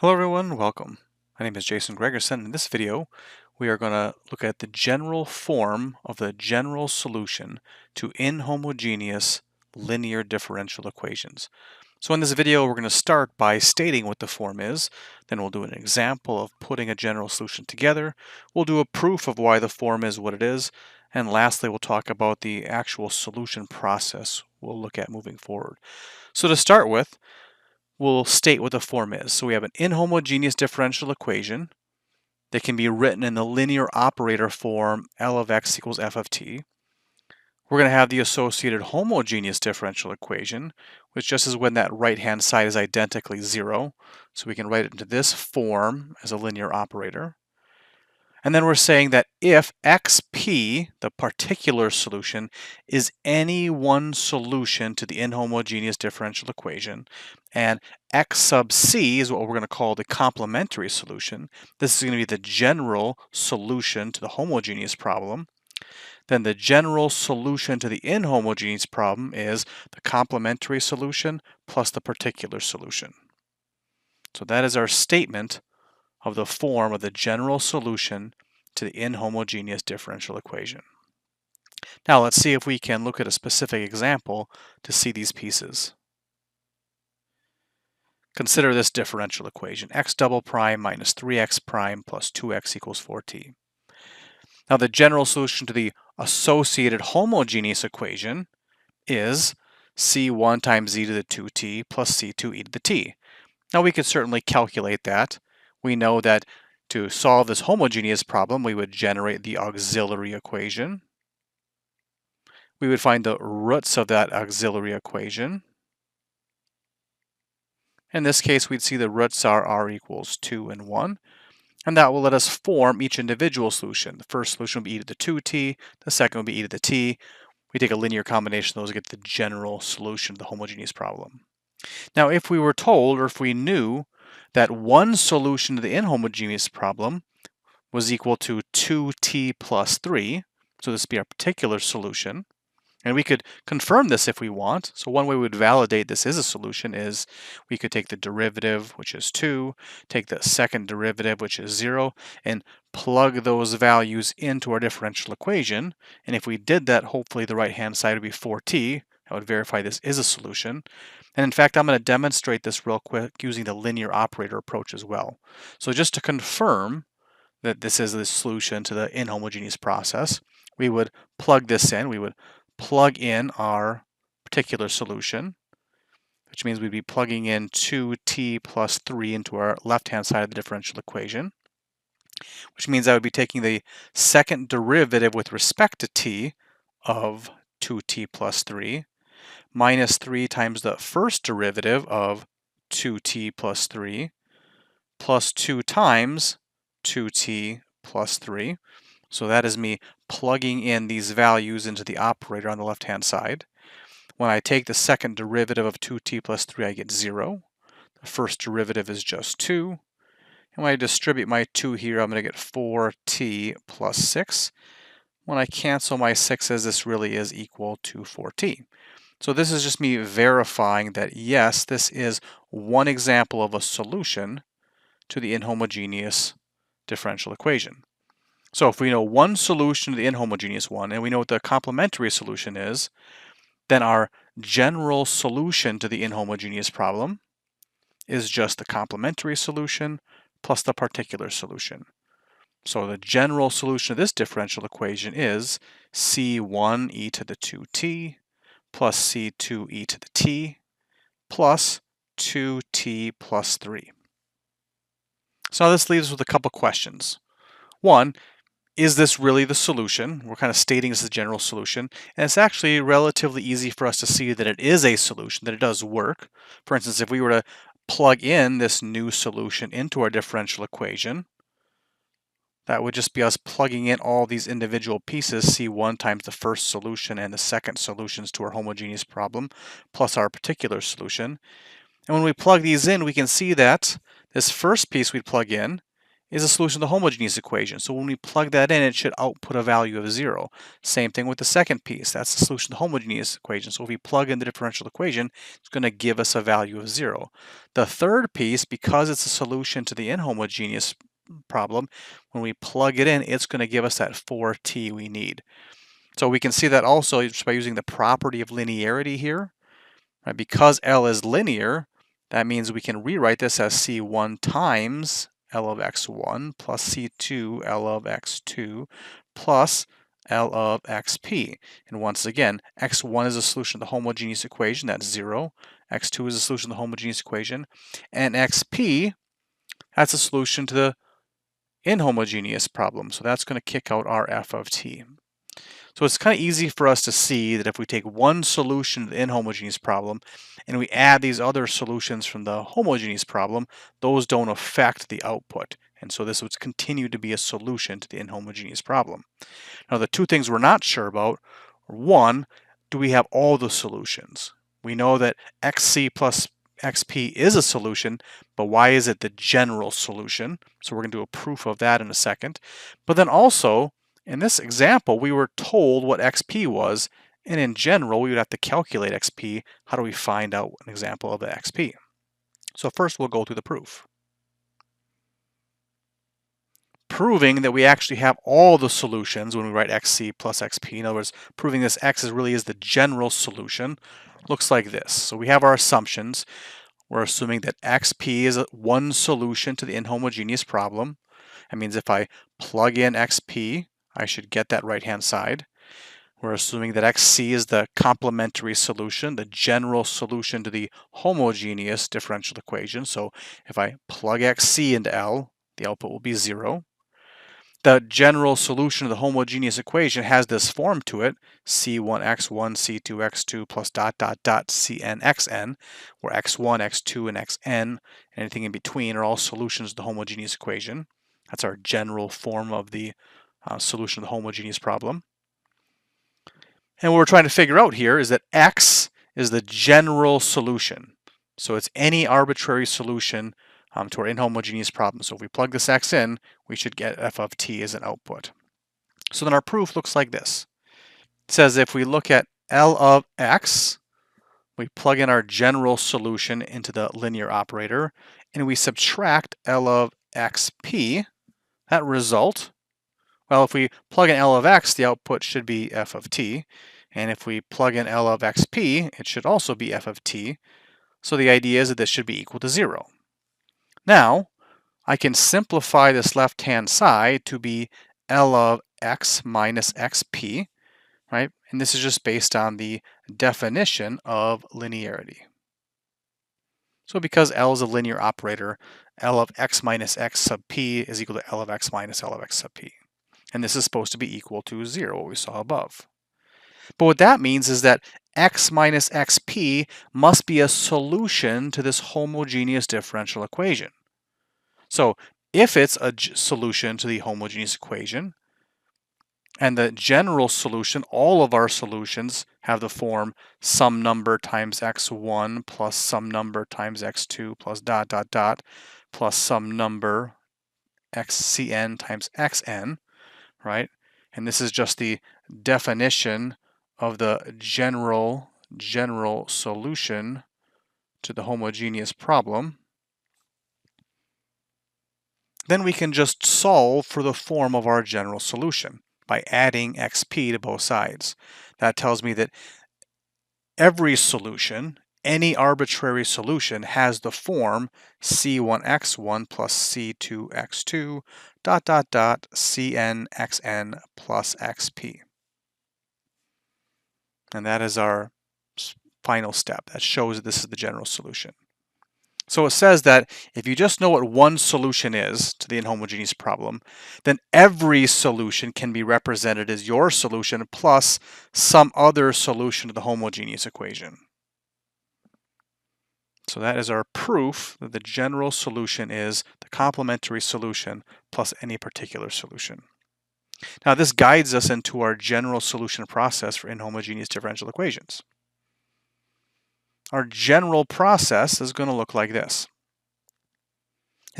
Hello everyone, welcome. My name is Jason Gregerson. In this video, we are going to look at the general form of the general solution to inhomogeneous linear differential equations. So in this video, we're going to start by stating what the form is, then we'll do an example of putting a general solution together, we'll do a proof of why the form is what it is, and lastly, we'll talk about the actual solution process we'll look at moving forward. So to start with, we'll state what the form is. So we have an inhomogeneous differential equation that can be written in the linear operator form L of x equals f of t. We're going to have the associated homogeneous differential equation, which just is when that right-hand side is identically 0. So we can write it into this form as a linear operator. And then we're saying that if xp, the particular solution, is any one solution to the inhomogeneous differential equation, and x sub c is what we're going to call the complementary solution, this is going to be the general solution to the homogeneous problem, then the general solution to the inhomogeneous problem is the complementary solution plus the particular solution. So that is our statement of the form of the general solution to the inhomogeneous differential equation. Now let's see if we can look at a specific example to see these pieces. Consider this differential equation, x double prime minus 3x prime plus 2x equals 4t. Now the general solution to the associated homogeneous equation is c1 times e to the 2t plus c2 e to the t. Now we could certainly calculate that. We know that to solve this homogeneous problem, we would generate the auxiliary equation. We would find the roots of that auxiliary equation. In this case, we'd see the roots are r equals 2 and 1. And that will let us form each individual solution. The first solution will be e to the 2t, the second will be e to the t. We take a linear combination of those to get the general solution of the homogeneous problem. Now, if we were told, or if we knew, that one solution to the inhomogeneous problem was equal to 2t plus 3, so this would be our particular solution, and we could confirm this if we want. So one way we would validate this is a solution is we could take the derivative, which is 2, take the second derivative, which is 0, and plug those values into our differential equation. And if we did that, hopefully the right-hand side would be 4t. That would verify this is a solution. And in fact, I'm going to demonstrate this real quick using the linear operator approach as well. So just to confirm that this is the solution to the inhomogeneous process, we would plug this in. We would plug in our particular solution, which means we'd be plugging in 2t plus 3 into our left-hand side of the differential equation, which means I would be taking the second derivative with respect to t of 2t plus 3 minus 3 times the first derivative of 2t plus 3 plus 2 times 2t plus 3. So that is me plugging in these values into the operator on the left-hand side. When I take the second derivative of 2t plus 3, I get 0. The first derivative is just 2. And when I distribute my 2 here, I'm going to get 4t plus 6. When I cancel my 6's, this really is equal to 4t. So this is just me verifying that, yes, this is one example of a solution to the inhomogeneous differential equation. So if we know one solution to the inhomogeneous one, and we know what the complementary solution is, then our general solution to the inhomogeneous problem is just the complementary solution plus the particular solution. So the general solution of this differential equation is c1 e to the 2t plus c2 e to the t plus 2t plus 3. So now this leaves us with a couple questions. One, is this really the solution? We're kind of stating this as a general solution, and it's actually relatively easy for us to see that it is a solution, that it does work. For instance, if we were to plug in this new solution into our differential equation, that would just be us plugging in all these individual pieces, C1 times the first solution and the second solutions to our homogeneous problem, plus our particular solution. And when we plug these in, we can see that this first piece we plug in is a solution to the homogeneous equation. So when we plug that in, it should output a value of 0. Same thing with the second piece. That's the solution to the homogeneous equation. So if we plug in the differential equation, it's going to give us a value of 0. The third piece, because it's a solution to the inhomogeneous problem, when we plug it in, it's going to give us that 4t we need. So we can see that also just by using the property of linearity here. Right? Because L is linear, that means we can rewrite this as C1 times L of x1 plus C2 L of x2 plus L of xp. And once again, x1 is a solution to the homogeneous equation, that's 0. x2 is a solution to the homogeneous equation. And xp, that's a solution to the inhomogeneous problem. So that's going to kick out our f of t. So it's kind of easy for us to see that if we take one solution to the inhomogeneous problem and we add these other solutions from the homogeneous problem, those don't affect the output. And so this would continue to be a solution to the inhomogeneous problem. Now the two things we're not sure about are, one, do we have all the solutions? We know that xc plus xp is a solution, but why is it the general solution? So we're going to do a proof of that in a second. But then also, in this example, we were told what xp was, and in general, we would have to calculate xp. How do we find out an example of the xp? So first, we'll go through the proof. Proving that we actually have all the solutions when we write xc plus xp. In other words, proving this x really is the general solution looks like this. So we have our assumptions. We're assuming that xp is one solution to the inhomogeneous problem. That means if I plug in xp, I should get that right-hand side. We're assuming that xc is the complementary solution, the general solution to the homogeneous differential equation. So if I plug xc into L, the output will be 0. The general solution of the homogeneous equation has this form to it, c1x1, c2x2 plus dot dot dot cnxn, where x1, x2, and xn, anything in between, are all solutions to the homogeneous equation. That's our general form of the solution of the homogeneous problem. And what we're trying to figure out here is that x is the general solution. So it's any arbitrary solution to our inhomogeneous problem. So if we plug this x in, we should get f of t as an output. So then our proof looks like this. It says if we look at L of x, we plug in our general solution into the linear operator, and we subtract L of xp, that result, well, if we plug in L of x, the output should be f of t. And if we plug in L of xp, it should also be f of t. So the idea is that this should be equal to 0. Now, I can simplify this left-hand side to be L of x minus xp, right? And this is just based on the definition of linearity. So because L is a linear operator, L of x minus x sub p is equal to L of x minus L of x sub p. And this is supposed to be equal to 0, what we saw above. But what that means is that x minus xp must be a solution to this homogeneous differential equation. So if it's a solution to the homogeneous equation, and the general solution, all of our solutions have the form some number times x1 plus some number times x2 plus dot dot dot plus some number xcn times xn, right? And this is just the definition of the general solution to the homogeneous problem. Then we can just solve for the form of our general solution by adding xp to both sides. That tells me that every solution, any arbitrary solution, has the form c1x1 plus c2x2 dot dot dot cnxn plus xp. And that is our final step. That shows that this is the general solution. So it says that if you just know what one solution is to the inhomogeneous problem, then every solution can be represented as your solution plus some other solution to the homogeneous equation. So that is our proof that the general solution is the complementary solution plus any particular solution. Now this guides us into our general solution process for inhomogeneous differential equations. Our general process is going to look like this.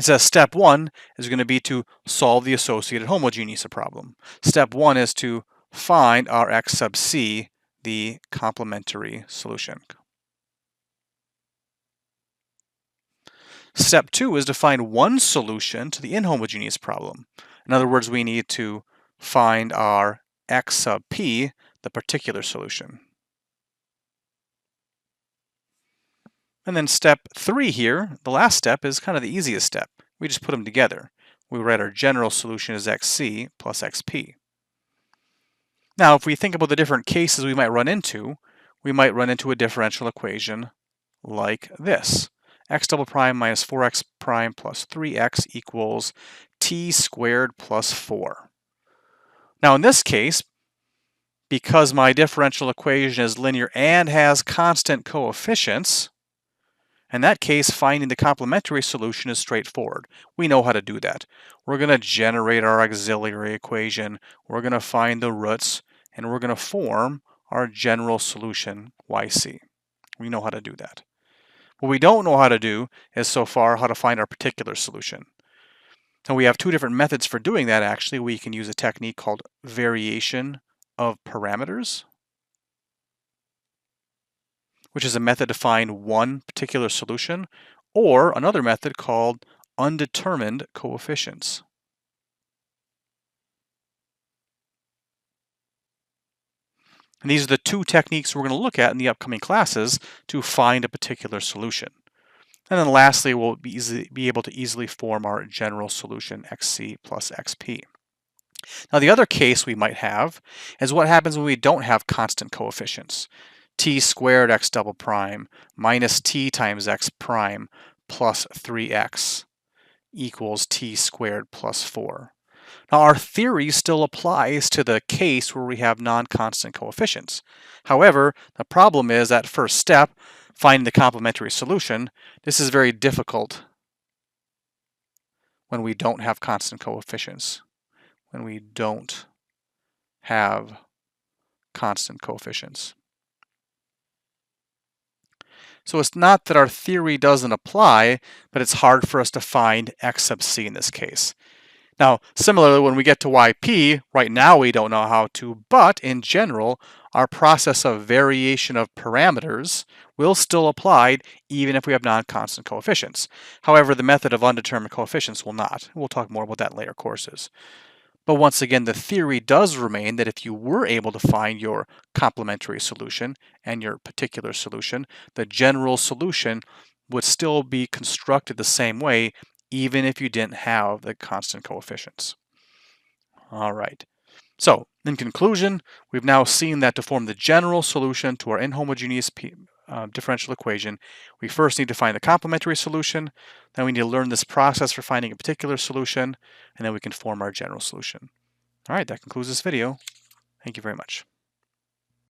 It says step 1 is going to be to solve the associated homogeneous problem. Step 1 is to find our x sub c, the complementary solution. Step 2 is to find one solution to the inhomogeneous problem. In other words, we need to find our x sub p, the particular solution. And then step 3 here, the last step, is kind of the easiest step. We just put them together. We write our general solution as xc plus xp. Now, if we think about the different cases we might run into a differential equation like this. X double prime minus 4x prime plus 3x equals t squared plus 4. Now, in this case, because my differential equation is linear and has constant coefficients, in that case, finding the complementary solution is straightforward. We know how to do that. We're going to generate our auxiliary equation, we're going to find the roots, and we're going to form our general solution, yc. We know how to do that. What we don't know how to do is so far how to find our particular solution. And we have two different methods for doing that actually. We can use a technique called variation of parameters, which is a method to find one particular solution, or another method called undetermined coefficients. And these are the two techniques we're going to look at in the upcoming classes to find a particular solution. And then lastly, we'll be able to easily form our general solution, xc plus xp. Now, the other case we might have is what happens when we don't have constant coefficients. T squared x double prime minus t times x prime plus 3x equals t squared plus 4. Now, our theory still applies to the case where we have non-constant coefficients. However, the problem is that first step, finding the complementary solution, this is very difficult when we don't have constant coefficients. When we don't have constant coefficients. So it's not that our theory doesn't apply, but it's hard for us to find x sub c in this case. Now, similarly, when we get to yp, right now we don't know how to, but in general, our process of variation of parameters will still apply even if we have non-constant coefficients. However, the method of undetermined coefficients will not. We'll talk more about that in later courses. But once again, the theory does remain that if you were able to find your complementary solution and your particular solution, the general solution would still be constructed the same way even if you didn't have the constant coefficients. All right. So, in conclusion, we've now seen that to form the general solution to our inhomogeneous differential equation, we first need to find the complementary solution, then we need to learn this process for finding a particular solution, and then we can form our general solution. All right, that concludes this video. Thank you very much.